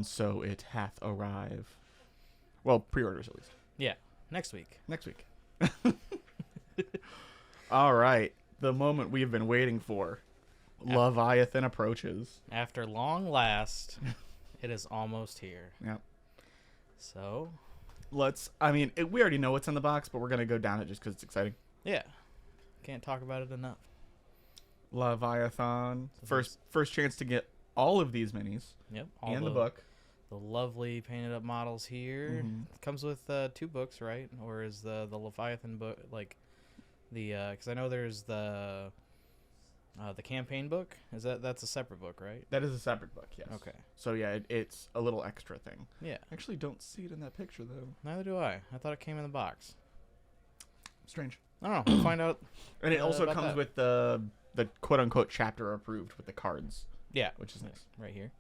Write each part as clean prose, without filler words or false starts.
and so it hath arrive. Well, pre-orders at least. Yeah, next week. Next week. All right. The moment we've been waiting for. Leviathan approaches. After long last, it is almost here. Yep. So, We already know what's in the box, but we're going to go down it just because it's exciting. yeah. Can't talk about it enough. Leviathan. So First chance to get all of these minis. Yep. And the book. The lovely painted up models here. Mm-hmm. Comes with 2 books, right? Or is the Leviathan book like the because I know there's the campaign book. That's a separate book, right? That is a separate book, yes. Okay. So yeah, it's a little extra thing. Yeah. I actually don't see it in that picture though. Neither do I. I thought it came in the box. Strange. I don't know. We'll find out. And it also about comes that. with the quote unquote chapter approved with the cards, Yeah. which is nice. Right here.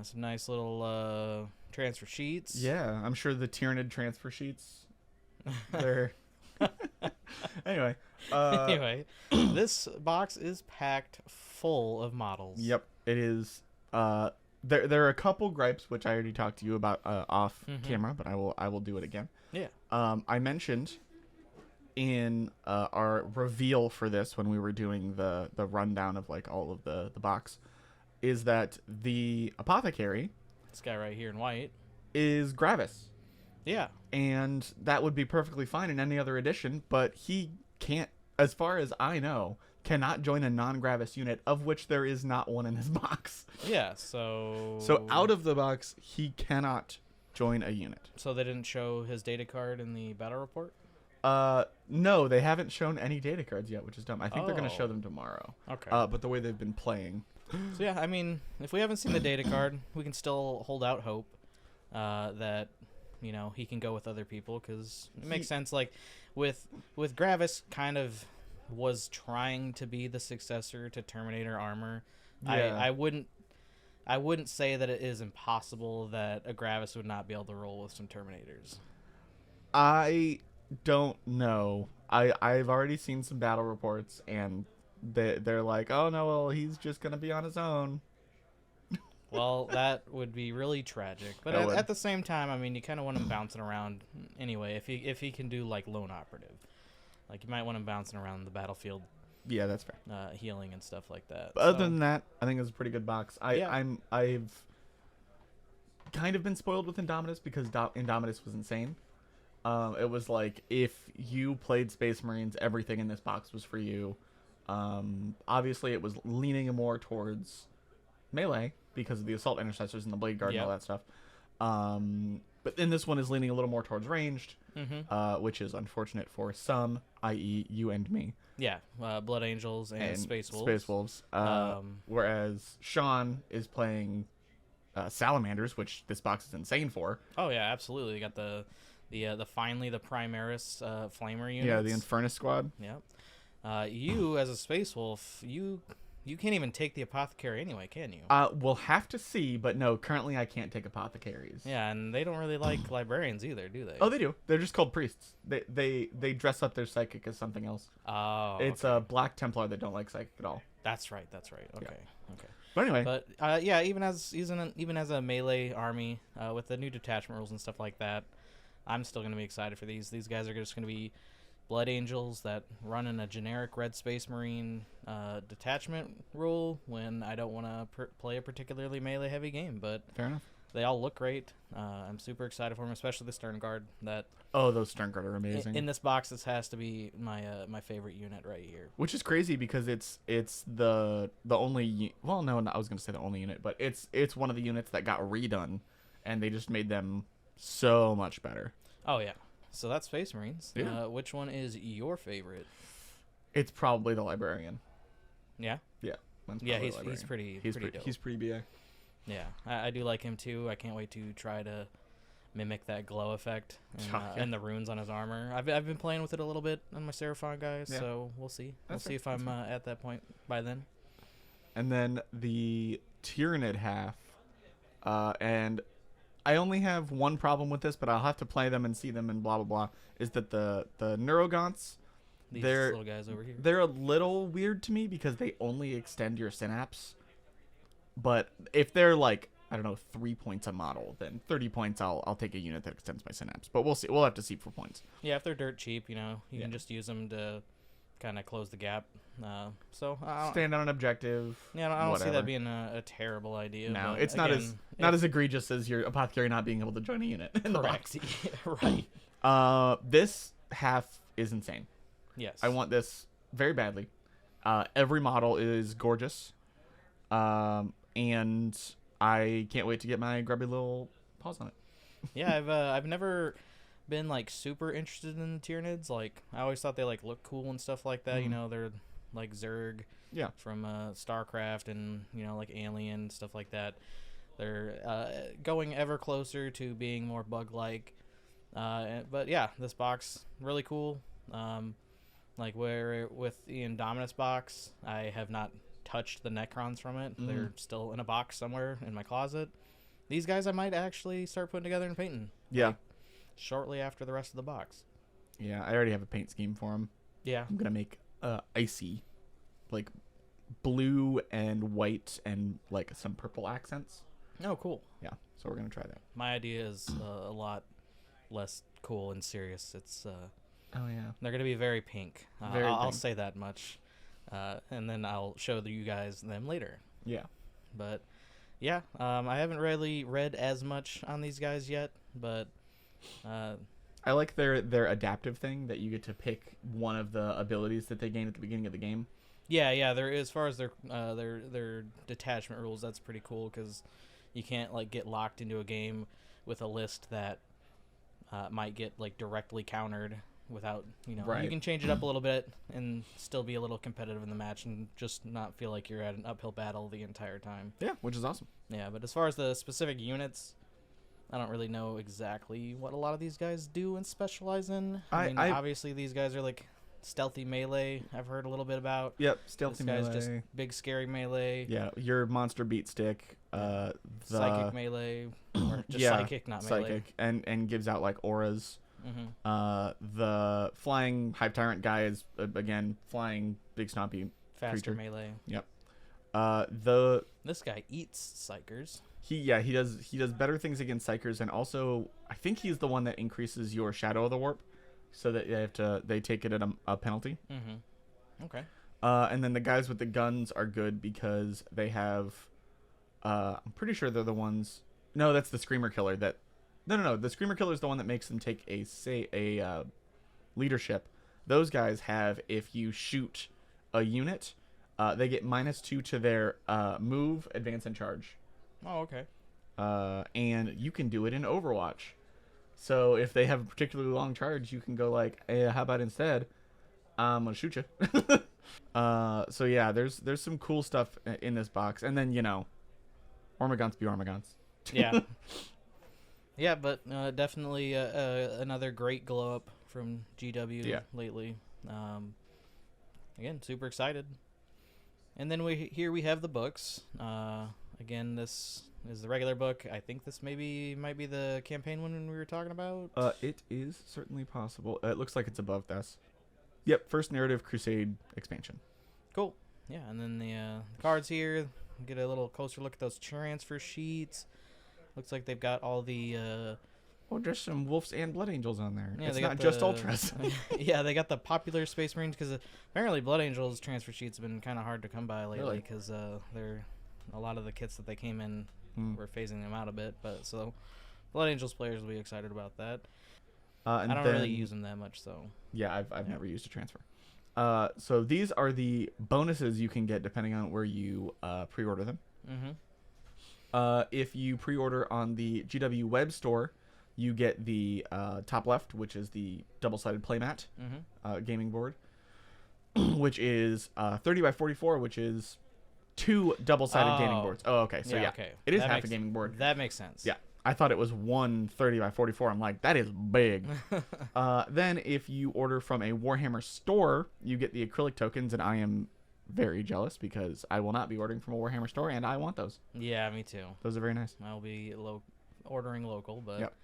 Some nice little transfer sheets. Yeah, I'm sure the Tyranid transfer sheets. They're anyway. Anyway, this box is packed full of models. Yep, it is. There are a couple gripes which I already talked to you about off camera, but I will do it again. Yeah. I mentioned in our reveal for this when we were doing the rundown of like all of the box is that the apothecary, This guy right here in white, is Gravis. Yeah. And that would be perfectly fine in any other edition, but he can't, as far as I know, cannot join a non-Gravis unit, of which there is not one in this box. Yeah, so... So out of the box, he cannot join a unit. So they didn't show his data card in the battle report? No, they haven't shown any data cards yet, which is dumb. I think they're going to Oh. show them tomorrow. Okay. But the way they've been playing... So yeah, I mean, if we haven't seen the data card, we can still hold out hope that, you know, he can go with other people, because it makes sense. Like, with Gravis kind of was trying to be the successor to Terminator Armor. Yeah. I wouldn't say that it is impossible that a Gravis would not be able to roll with some Terminators. I don't know. I've already seen some battle reports, and they're like, oh no, well, he's just gonna be on his own. Well, that would be really tragic. But at the same time, I mean, you kind of want him bouncing around anyway. If he can do like lone operative, like you might want him bouncing around the battlefield, Yeah, that's fair. healing and stuff like that. But other than that, I think it was a pretty good box. Yeah. I've kind of been spoiled with Indominus because Indominus was insane. It was like if you played Space Marines, everything in this box was for you. Obviously, it was leaning more towards melee because of the assault intercessors and the blade guard and all that stuff. But then this one is leaning a little more towards ranged, which is unfortunate for some, i.e. you and me. Yeah, Blood Angels and Space Wolves. Space Wolves. Whereas Sean is playing Salamanders, which this box is insane for. Oh yeah, absolutely. You got the finally the Primaris Flamer units. Yeah, the Infernus squad. Yeah. You as a Space Wolf, you can't even take the Apothecary anyway, can you? We'll have to see, but no, currently I can't take apothecaries. Yeah, and they don't really like librarians either, do they? Oh, they do. They're just called priests. They dress up their psychic as something else. Oh, It's a Black Templar that don't like psychic at all. That's right. Okay. But anyway, But yeah, even as a melee army with the new detachment rules and stuff like that, I'm still gonna be excited for these. These guys are just gonna be Blood Angels that run in a generic Red Space Marine detachment rule when I don't want to play a particularly melee heavy game. But fair enough. they all look great. I'm super excited for them, especially the Stern Guard. Those Stern Guard are amazing. In this box, this has to be my favorite unit right here. Which is crazy because it's the only well, no, I was gonna say the only unit, but it's one of the units that got redone, and they just made them so much better. Oh yeah. So that's Space Marines. Yeah. Which one is your favorite? It's probably the Librarian. Yeah. Yeah. Yeah, he's pretty dope. He's pretty BA. Yeah, I do like him too. I can't wait to try to mimic that glow effect and the runes on his armor. I've been playing with it a little bit on my Seraphon guys, so we'll see. We'll see if I'm at that point by then. And then the Tyranid half, and I only have one problem with this, but I'll have to play them and see them and blah blah blah. Is that the Neurogaunts? These they're little guys over here. They're a little weird to me because they only extend your synapse. But if they're like I don't know, 3 points a model, then 30 points I'll take a unit that extends my synapse. But we'll see. We'll have to see for points. Yeah, if they're dirt cheap, you can just use them to kind of close the gap. So Stand on an objective. Yeah, I don't see whatever. that being a terrible idea. No, but it's again, not as egregious as your apothecary not being able to join a unit in the box. Correct. Right. This half is insane. Yes. I want this very badly. Every model is gorgeous. And I can't wait to get my grubby little paws on it. Yeah, I've never been like super interested in the Tyranids. Like I always thought they like look cool and stuff like that. Mhm. They're like Zerg. Yeah. From StarCraft and like Alien stuff like that. They're going ever closer to being more bug-like. But yeah, this box really cool. Like where with the Indominus box, I have not touched the Necrons from it. Mhm. They're still in a box somewhere in my closet. These guys I might actually start putting together and painting. Yeah. Like, shortly after the rest of the box. Yeah, I already have a paint scheme for them. Yeah. I'm gonna make icy, like blue and white and like some purple accents. Oh, cool. Yeah, so we're gonna try that. My idea is a lot less cool and serious. It's Oh yeah. they're gonna be very pink. Very I'll pink. say that much, and then I'll show you guys them later. Yeah. But yeah, I haven't really read as much on these guys yet, but I like their adaptive thing that you get to pick one of the abilities that they gain at the beginning of the game. yeah, there as far as their detachment rules, that's pretty cool because you can't like get locked into a game with a list that might get like directly countered without Right. You can change it up a little bit and still be a little competitive in the match and just not feel like you're at an uphill battle the entire time. Yeah, which is awesome. Yeah, but as far as the specific units, I don't really know exactly what a lot of these guys do and specialize in. I mean, obviously these guys are like stealthy melee. I've heard a little bit about. Yep, stealthy This guy's melee. just big scary melee. Yeah, your monster beat stick. The Psychic melee, or just yeah, psychic, not melee. psychic, and gives out like auras. Mm-hmm. The flying Hive Tyrant guy is again flying big stompy Faster creature. melee. Yep. This guy eats psychers. He does better things against psychers, and also I think he's the one that increases your Shadow of the Warp, so that they take it at a penalty. Mm-hmm. Okay. And then the guys with the guns are good because they have. I'm pretty sure they're the ones. No, that's the Screamer Killer. No. The Screamer Killer is the one that makes them take a leadership. Those guys have, if you shoot a unit, they get -2 to their move, advance, and charge. Oh, okay. And you can do it in Overwatch. So if they have a particularly long charge, you can go like, hey, how about instead, I'm gonna shoot you. So yeah, there's some cool stuff in this box, and then Ormagons be Ormagons. Yeah. Yeah, but definitely another great glow up from GW lately. Again, super excited. And then we have the books. Again, this is the regular book. I think this might be the campaign one we were talking about. It is certainly possible. It looks like it's above this. Yep, first narrative crusade expansion. Cool. Yeah, and then the cards here. Get a little closer look at those transfer sheets. Looks like they've got all the just some wolves and blood angels on there. Yeah, it's they not got just the- ultras. Yeah, they got the popular Space Marines because apparently Blood Angels transfer sheets have been kind of hard to come by lately Really? because they're a lot of the kits that they came in we're phasing them out a bit. But so Blood Angels players will be excited about that. And I don't then, really use them that much, so Yeah, I've never used a transfer. So these are the bonuses you can get depending on where you pre-order them. If you pre-order on the GW web store, you get the top left, which is the double-sided playmat gaming board, which is 30 by 44, which is 2 double-sided gaming Oh. boards. Oh, okay. So yeah, okay. it is That half makes- a gaming board. That makes sense. Yeah. I thought it was 130 by 44. I'm like, that is big. Then if you order from a Warhammer store, you get the acrylic tokens, and I am very jealous because I will not be ordering from a Warhammer store, and I want those. Yeah, me too. Those are very nice. I'll be ordering local, but Yep.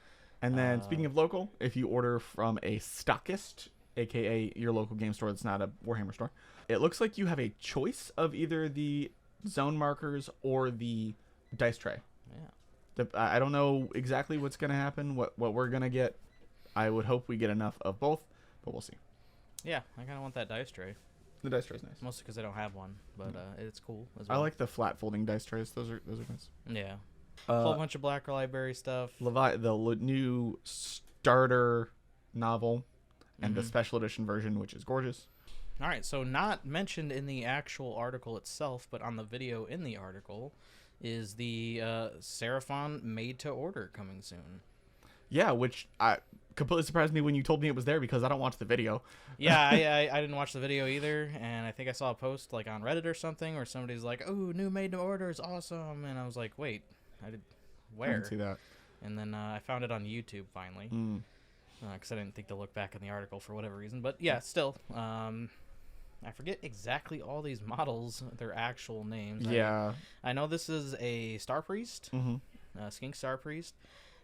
And then speaking of local, if you order from a stockist, aka your local game store that's not a Warhammer store, it looks like you have a choice of either the zone markers or the dice tray. yeah. I don't know exactly what's gonna happen, what we're gonna get. I would hope we get enough of both, but we'll see. Yeah, I kind of want that dice tray. The dice tray is nice. Mostly because I don't have one, but it's cool as I well. like the flat folding dice trays. Those are nice. Yeah. A whole bunch of Black Library stuff. New starter novel and the special edition version, which is gorgeous. All right, so not mentioned in the actual article itself, but on the video in the article, is the Seraphon made to order coming soon. Yeah, which completely surprised me when you told me it was there because I don't watch the video. Yeah, I didn't watch the video either, and I think I saw a post like on Reddit or something where somebody's like, "Oh, new made to order is awesome," and I was like, "Wait, where?" I didn't see that. And then I found it on YouTube finally, because I didn't think to look back in the article for whatever reason. But yeah, still, I forget exactly all these models, their actual names. Yeah. I know this is a Star Priest, Mm-hmm. Skink Star Priest.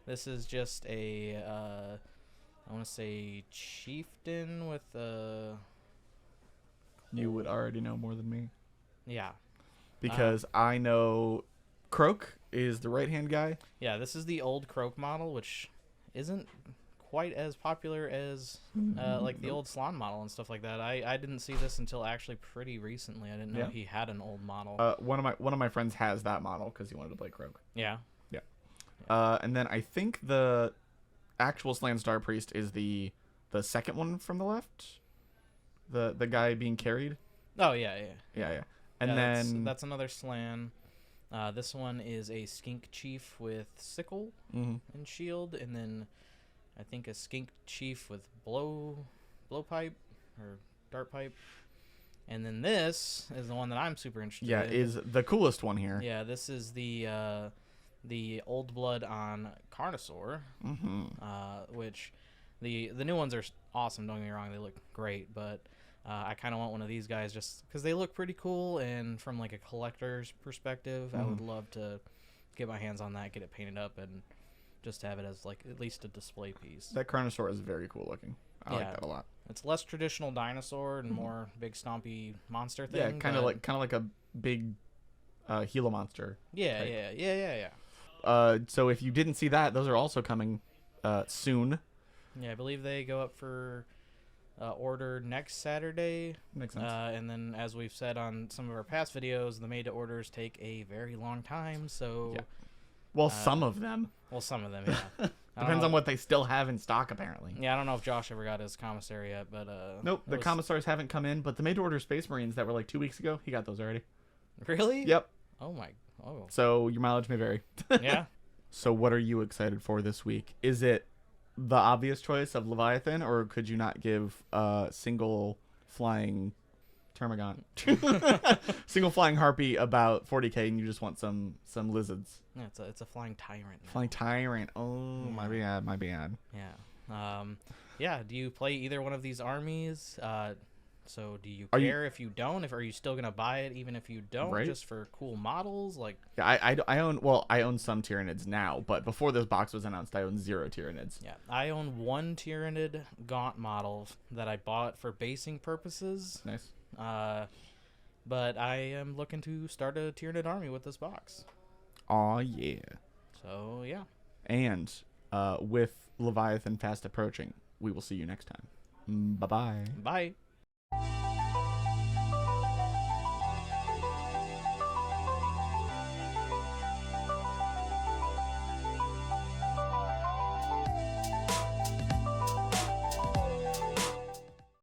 This is just a, I want to say chieftain with a... You would already know more than me. Yeah. Because I know Croak is the right-hand guy. Yeah, this is the old Croak model, which isn't quite as popular as like the old Slan model and stuff like that. I didn't see this until actually pretty recently. I didn't know he had an old model. One of my friends has that model because he wanted to play Croak. Yeah. And then I think the actual Slan Star Priest is the second one from the left, the guy being carried. Oh yeah. And then that's another Slan. This one is a Skink Chief with sickle and shield, and then I think a Skink Chief with blowpipe or dart pipe. And then this is the one that I'm super interested in. Is the coolest one here. Yeah, this is the old blood on Carnosaur, which the new ones are awesome. Don't get me wrong, they look great, but I kind of want one of these guys just because they look pretty cool, and from like a collector's perspective, I would love to get my hands on that, get it painted up, and just have it as like at least a display piece. That Carnosaur is very cool looking. I like that a lot. It's less traditional dinosaur and more big stompy monster thing. Yeah, kind of like a big Gila monster. Yeah. So if you didn't see that, those are also coming soon. Yeah, I believe they go up for order next Saturday. Makes sense. And then, as we've said on some of our past videos, the made to orders take a very long time. So, well, some of them. Well, some of them, yeah. Depends on what they still have in stock, apparently. Yeah, I don't know if Josh ever got his commissary yet, but nope, the commissars haven't come in. But the made to order Space Marines that were like 2 weeks ago, he got those already. Really? Yep. Oh. So your mileage may vary. Yeah. So what are you excited for this week? Is it the obvious choice of Leviathan, or could you not give a single flying termagant, single flying harpy about 40k, and you just want some lizards? Yeah, it's a flying tyrant. Now. Flying tyrant. Oh, my bad. Yeah. Yeah. Do you play either one of these armies? So do you care if you don't? Are you still gonna buy it even if you don't, just for cool models? Like, yeah, I own some Tyranids now, but before this box was announced, I own 0 Tyranids. Yeah, I own 1 Tyranid Gaunt model that I bought for basing purposes. Nice. But I am looking to start a Tyranid army with this box. Aw, yeah. So yeah. And with Leviathan fast approaching, we will see you next time. Bye-bye. Bye.